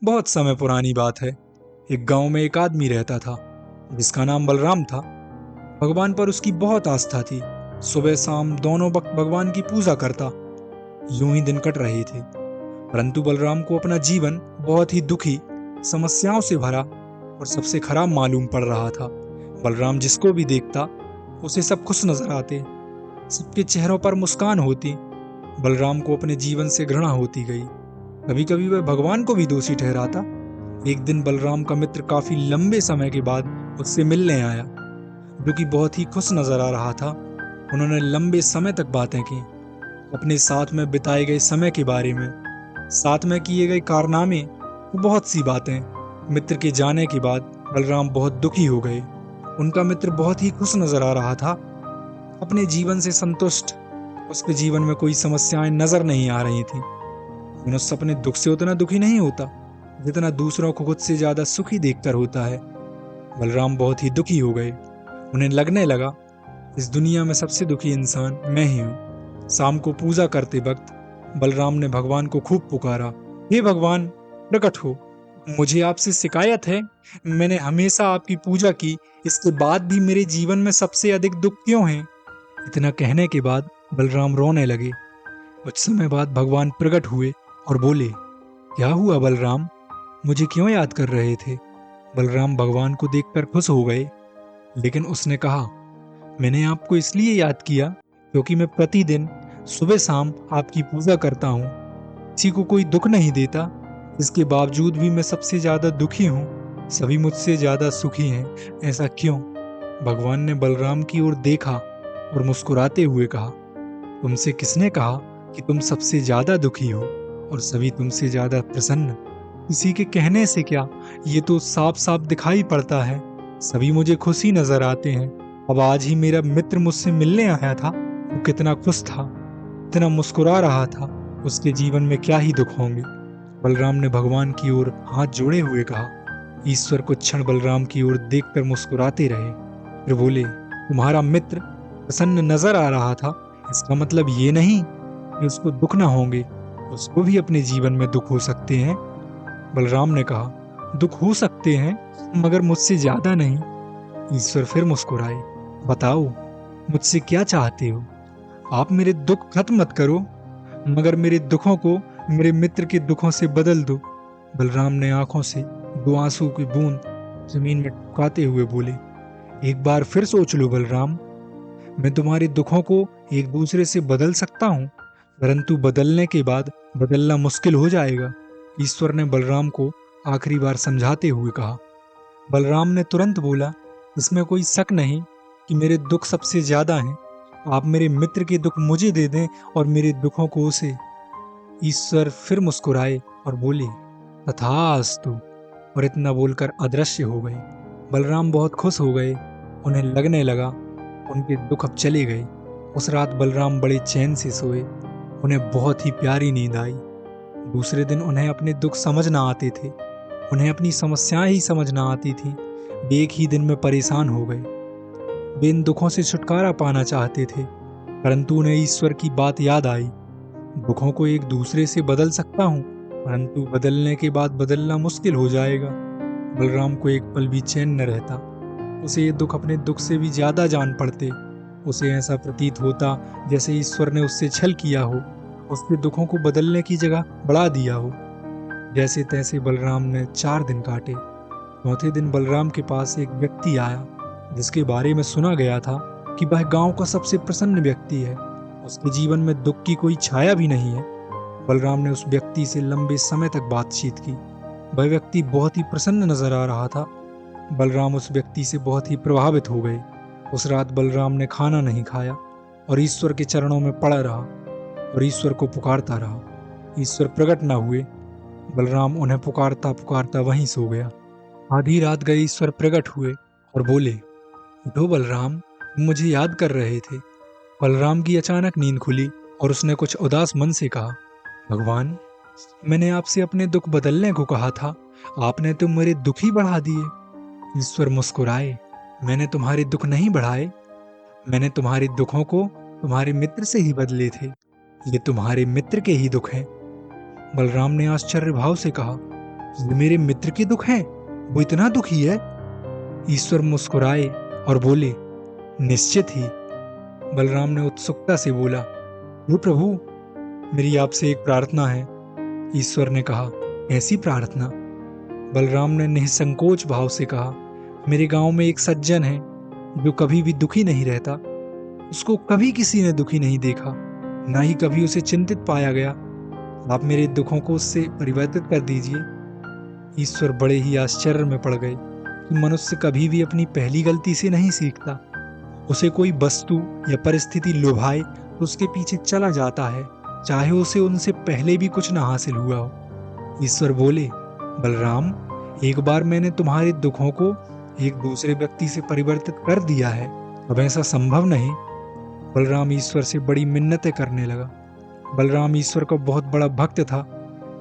बहुत समय पुरानी बात है। एक गांव में एक आदमी रहता था जिसका नाम बलराम था। भगवान पर उसकी बहुत आस्था थी। सुबह शाम दोनों वक्त भगवान की पूजा करता। यूं ही दिन कट रहे थे, परंतु बलराम को अपना जीवन बहुत ही दुखी, समस्याओं से भरा और सबसे खराब मालूम पड़ रहा था। बलराम जिसको भी देखता उसे सब खुश नजर आते, सबके चेहरों पर मुस्कान होती। बलराम को अपने जीवन से घृणा होती गई। कभी कभी वह भगवान को भी दोषी ठहराता। एक दिन बलराम का मित्र काफी लंबे समय के बाद उससे मिलने आया, जो कि बहुत ही खुश नजर आ रहा था। उन्होंने लंबे समय तक बातें की, अपने साथ में बिताए गए समय के बारे में, साथ में किए गए कारनामे, बहुत सी बातें। मित्र के जाने के बाद बलराम बहुत दुखी हो गए। उनका मित्र बहुत ही खुश नजर आ रहा था, अपने जीवन से संतुष्ट। उसके जीवन में कोई समस्याएं नजर नहीं आ रही थी। मनुष्य अपने दुख से उतना दुखी नहीं होता जितना दूसरों को खुद से ज्यादा सुखी देखकर होता है। बलराम बहुत ही दुखी हो गए। उन्हें लगने लगा, इस दुनिया में सबसे दुखी इंसान मैं ही हूँ। शाम को पूजा करते वक्त बलराम ने भगवान को खूब पुकारा, हे भगवान, प्रकट हो। मुझे आपसे शिकायत है, मैंने हमेशा आपकी पूजा की, इसके बाद भी मेरे जीवन में सबसे अधिक दुख क्यों है? इतना कहने के बाद बलराम रोने लगे। कुछ समय बाद भगवान प्रकट हुए और बोले, क्या हुआ बलराम, मुझे क्यों याद कर रहे थे? बलराम भगवान को देखकर खुश हो गए, लेकिन उसने कहा, मैंने आपको इसलिए याद किया क्योंकि मैं प्रतिदिन सुबह शाम आपकी पूजा करता हूँ, किसी को कोई दुख नहीं देता। इसके बावजूद भी मैं सबसे ज्यादा दुखी हूँ, सभी मुझसे ज्यादा सुखी हैं। ऐसा क्यों? भगवान ने बलराम की ओर देखा और मुस्कुराते हुए कहा, तुमसे किसने कहा कि तुम सबसे ज्यादा दुखी हो और सभी तुमसे ज्यादा प्रसन्न? किसी के कहने से क्या, ये तो साफ साफ दिखाई पड़ता है। सभी मुझे खुशी नजर आते हैं। अब आज ही मेरा मित्र मुझसे मिलने आया था, वो कितना खुश था, इतना मुस्कुरा रहा था, उसके जीवन में क्या ही दुख होंगे। बलराम ने भगवान की ओर हाथ जोड़े हुए कहा। ईश्वर कुछ क्षण बलराम की ओर देखकर मुस्कुराते रहे, फिर बोले, तुम्हारा मित्र प्रसन्न नजर आ रहा था, इसका मतलब ये नहीं कि उसको दुख ना होंगे, उसको भी अपने जीवन में दुख हो सकते हैं। बलराम ने कहा, दुख हो सकते हैं, मगर मुझसे ज्यादा नहीं। ईश्वर फिर मुस्कुराए, बताओ, मुझसे क्या चाहते हो? आप मेरे दुख खत्म मत करो, मगर मेरे दुखों को मेरे मित्र के दुखों से बदल दो। बलराम ने आंखों से दो आंसू की बूंद जमीन में टपकाते हुए बोले, एक बार फिर सोच लो बलराम, मैं तुम्हारे दुखों को एक दूसरे से बदल सकता हूँ, परंतु बदलने के बाद बदलना मुश्किल हो जाएगा। ईश्वर ने बलराम को आखिरी बार समझाते हुए कहा। बलराम ने तुरंत बोला, इसमें कोई शक नहीं कि मेरे दुख सबसे ज्यादा हैं। आप मेरे मित्र के दुख मुझे दे दें और मेरे दुखों को उसे। ईश्वर फिर मुस्कुराए और बोले, तथास्तु, और इतना बोलकर अदृश्य हो गए। बलराम बहुत खुश हो गए। उन्हें लगने लगा उनके दुख अब चले गए। उस रात बलराम बड़े चैन से सोए। उन्हें बहुत ही प्यारी नींद आई। दूसरे दिन उन्हें अपने दुख समझ ना आते थे, उन्हें अपनी समस्याएं ही समझ ना आती थी। वे एक ही दिन में परेशान हो गए। वे इन दुखों से छुटकारा पाना चाहते थे, परंतु उन्हें ईश्वर की बात याद आई, दुखों को एक दूसरे से बदल सकता हूँ, परंतु बदलने के बाद बदलना मुश्किल हो जाएगा। बलराम को एक पल भी चैन न रहता। उसे ये दुख अपने दुख से भी ज्यादा जान पड़ते। उसे ऐसा प्रतीत होता जैसे ईश्वर ने उससे छल किया हो, उसके दुखों को बदलने की जगह बढ़ा दिया हो। जैसे तैसे बलराम ने 4 दिन काटे। चौथे दिन बलराम के पास एक व्यक्ति आया, जिसके बारे में सुना गया था कि वह गांव का सबसे प्रसन्न व्यक्ति है, उसके जीवन में दुख की कोई छाया भी नहीं है। बलराम ने उस व्यक्ति से लंबे समय तक बातचीत की। वह व्यक्ति बहुत ही प्रसन्न नजर आ रहा था। बलराम उस व्यक्ति से बहुत ही प्रभावित हो गए। उस रात बलराम ने खाना नहीं खाया और ईश्वर के चरणों में पड़ा रहा और ईश्वर को पुकारता रहा। ईश्वर प्रकट न हुए। बलराम उन्हें पुकारता पुकारता वहीं सो गया। आधी रात गए ईश्वर प्रकट हुए और बोले, उठो बलराम, तुम मुझे याद कर रहे थे। बलराम की अचानक नींद खुली और उसने कुछ उदास मन से कहा, भगवान, मैंने आपसे अपने दुख बदलने को कहा था, आपने तो मेरे दुख ही बढ़ा दिए। ईश्वर मुस्कुराए, मैंने तुम्हारे दुख नहीं बढ़ाए, मैंने तुम्हारे दुखों को तुम्हारे मित्र से ही बदले थे। ये तुम्हारे मित्र के ही दुख हैं। बलराम ने आश्चर्य भाव से कहा, ये मेरे मित्र के दुख हैं? वो इतना दुखी है? ईश्वर मुस्कुराए और बोले, निश्चित ही। बलराम ने उत्सुकता से बोला, हे प्रभु, मेरी आपसे एक प्रार्थना है। ईश्वर ने कहा, ऐसी प्रार्थना? बलराम ने निसंकोच भाव से कहा, मेरे गांव में एक सज्जन है जो कभी भी दुखी नहीं रहता। उसको कभी किसी ने दुखी नहीं देखा, ना ही कभी उसे चिंतित पाया गया। आप मेरे दुखों को उससे परिवर्तित कर दीजिए। ईश्वर बड़े ही आश्चर्य में पड़ गए कि मनुष्य कभी भी अपनी पहली गलती से नहीं सीखता। उसे कोई वस्तु या परिस्थिति लुभाए तो उसके पीछे चला जाता है, चाहे उसे उनसे पहले भी कुछ ना हासिल हुआ हो। ईश्वर बोले, बलराम, एक बार मैंने तुम्हारे दुखों को एक दूसरे व्यक्ति से परिवर्तित कर दिया है, अब ऐसा संभव नहीं। बलराम ईश्वर से बड़ी मिन्नतें करने लगा। बलराम ईश्वर का बहुत बड़ा भक्त था,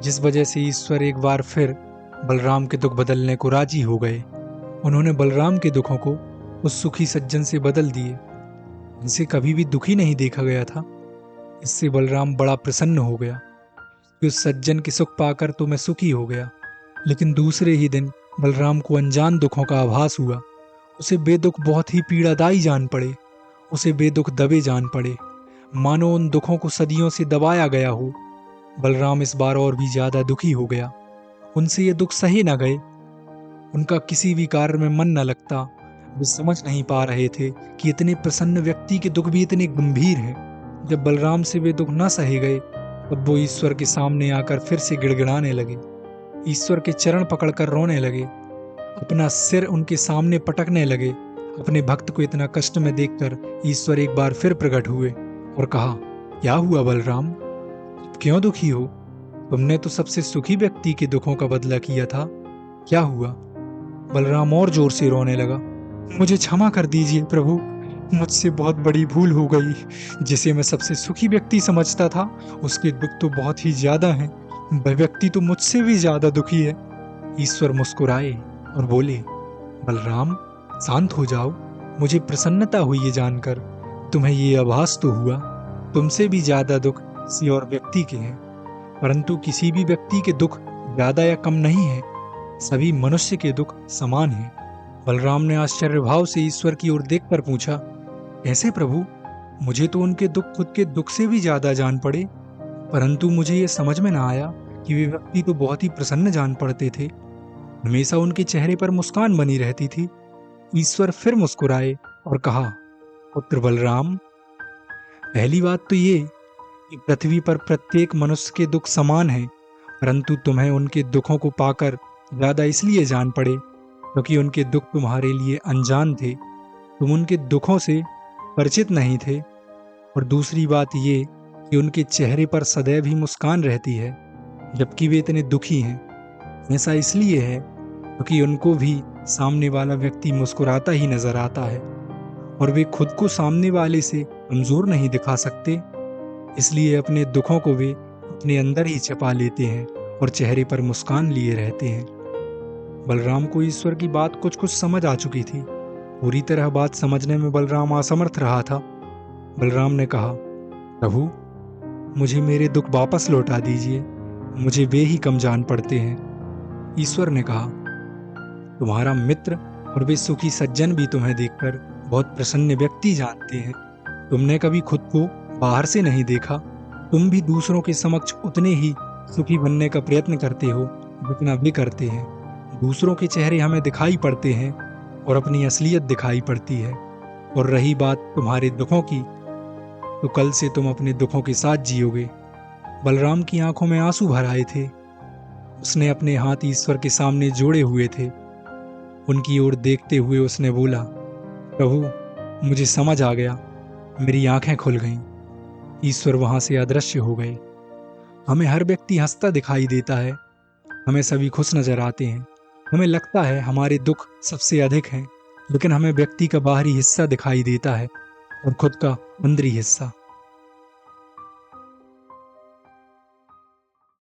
जिस वजह से ईश्वर एक बार फिर बलराम के दुख बदलने को राजी हो गए। उन्होंने बलराम के दुखों को उस सुखी सज्जन से बदल दिए जिसे कभी भी दुखी नहीं देखा गया था। इससे बलराम बड़ा प्रसन्न हो गया कि उस सज्जन के सुख पाकर तो मैं सुखी हो गया। लेकिन दूसरे ही दिन बलराम को अनजान दुखों का आभास हुआ। उसे बेदुख बहुत ही पीड़ादायी जान पड़े। उसे बेदुख दबे जान पड़े, मानो उन दुखों को सदियों से दबाया गया हो। बलराम इस बार और भी ज्यादा दुखी हो गया। उनसे ये दुख सहे न गए। उनका किसी भी कार्य में मन न लगता। वे समझ नहीं पा रहे थे कि इतने प्रसन्न व्यक्ति के दुख भी इतने गंभीर हैं। जब बलराम से वे दुख न सहे गए, तब वो ईश्वर के सामने आकर फिर से गिड़गिड़ाने लगे। ईश्वर के चरण पकड़कर रोने लगे, अपना सिर उनके सामने पटकने लगे। अपने भक्त को इतना कष्ट में देखकर ईश्वर एक बार फिर प्रकट हुए और कहा, क्या हुआ बलराम, क्यों दुखी हो? तुमने तो सबसे सुखी व्यक्ति के दुखों का बदला किया था, क्या हुआ? बलराम और जोर से रोने लगा, मुझे क्षमा कर दीजिए प्रभु, मुझसे बहुत बड़ी भूल हो गई। जिसे मैं सबसे सुखी व्यक्ति समझता था, उसके दुख तो बहुत ही ज्यादा हैं। वह व्यक्ति तो मुझसे भी ज्यादा दुखी है। ईश्वर मुस्कुराए और बोले, बलराम, शांत हो जाओ। मुझे प्रसन्नता हुई ये जानकर। तुम्हें ये आभास तो हुआ तुमसे भी ज्यादा दुख किसी और व्यक्ति के हैं, परंतु किसी भी व्यक्ति के दुख ज्यादा या कम नहीं है। सभी मनुष्य के दुख समान हैं। बलराम ने आश्चर्य भाव से ईश्वर की ओर देखकर पूछा, ऐसे प्रभु? मुझे तो उनके दुख खुद के दुख से भी ज्यादा जान पड़े, परंतु मुझे ये समझ में ना आया कि वे व्यक्ति तो बहुत ही प्रसन्न जान पड़ते थे। हमेशा उनके चेहरे पर मुस्कान बनी रहती थी। ईश्वर फिर मुस्कुराए और कहा, पुत्र बलराम, पहली बात तो ये कि पृथ्वी पर प्रत्येक मनुष्य के दुख समान हैं, परंतु तुम्हें उनके दुखों को पाकर ज्यादा इसलिए जान पड़े क्योंकि उनके दुख तुम्हारे लिए अनजान थे। तुम उनके दुखों से परिचित नहीं थे। और दूसरी बात ये कि उनके चेहरे पर सदैव ही मुस्कान रहती है, जबकि वे इतने दुखी हैं। ऐसा इसलिए है क्योंकि उनको भी सामने वाला व्यक्ति मुस्कुराता ही नजर आता है, और वे खुद को सामने वाले से कमजोर नहीं दिखा सकते। इसलिए अपने दुखों को वे अपने अंदर ही छिपा लेते हैं और चेहरे पर मुस्कान लिए रहते हैं। बलराम को ईश्वर की बात कुछ कुछ समझ आ चुकी थी। पूरी तरह बात समझने में बलराम असमर्थ रहा था। बलराम ने कहा, प्रभु, मुझे मेरे दुख वापस लौटा दीजिए, मुझे वे ही कम जान पड़ते हैं। ईश्वर ने कहा, तुम्हारा मित्र और वे सुखी सज्जन भी तुम्हें देखकर बहुत प्रसन्न व्यक्ति जानते हैं। तुमने कभी खुद को बाहर से नहीं देखा। तुम भी दूसरों के समक्ष उतने ही सुखी बनने का प्रयत्न करते हो जितना वे करते हैं। दूसरों के चेहरे हमें दिखाई पड़ते हैं और अपनी असलियत दिखाई पड़ती है। और रही बात तुम्हारे दुखों की, तो कल से तुम अपने दुखों के साथ जियोगे। बलराम की आंखों में आंसू भर आए थे। उसने अपने हाथ ईश्वर के सामने जोड़े हुए थे। उनकी ओर देखते हुए उसने बोला, प्रभु, मुझे समझ आ गया, मेरी आंखें खुल गईं। ईश्वर वहां से अदृश्य हो गए। हमें हर व्यक्ति हंसता दिखाई देता है, हमें सभी खुश नजर आते हैं, हमें लगता है हमारे दुख सबसे अधिक हैं, लेकिन हमें व्यक्ति का बाहरी हिस्सा दिखाई देता है और खुद का अंदरी हिस्सा।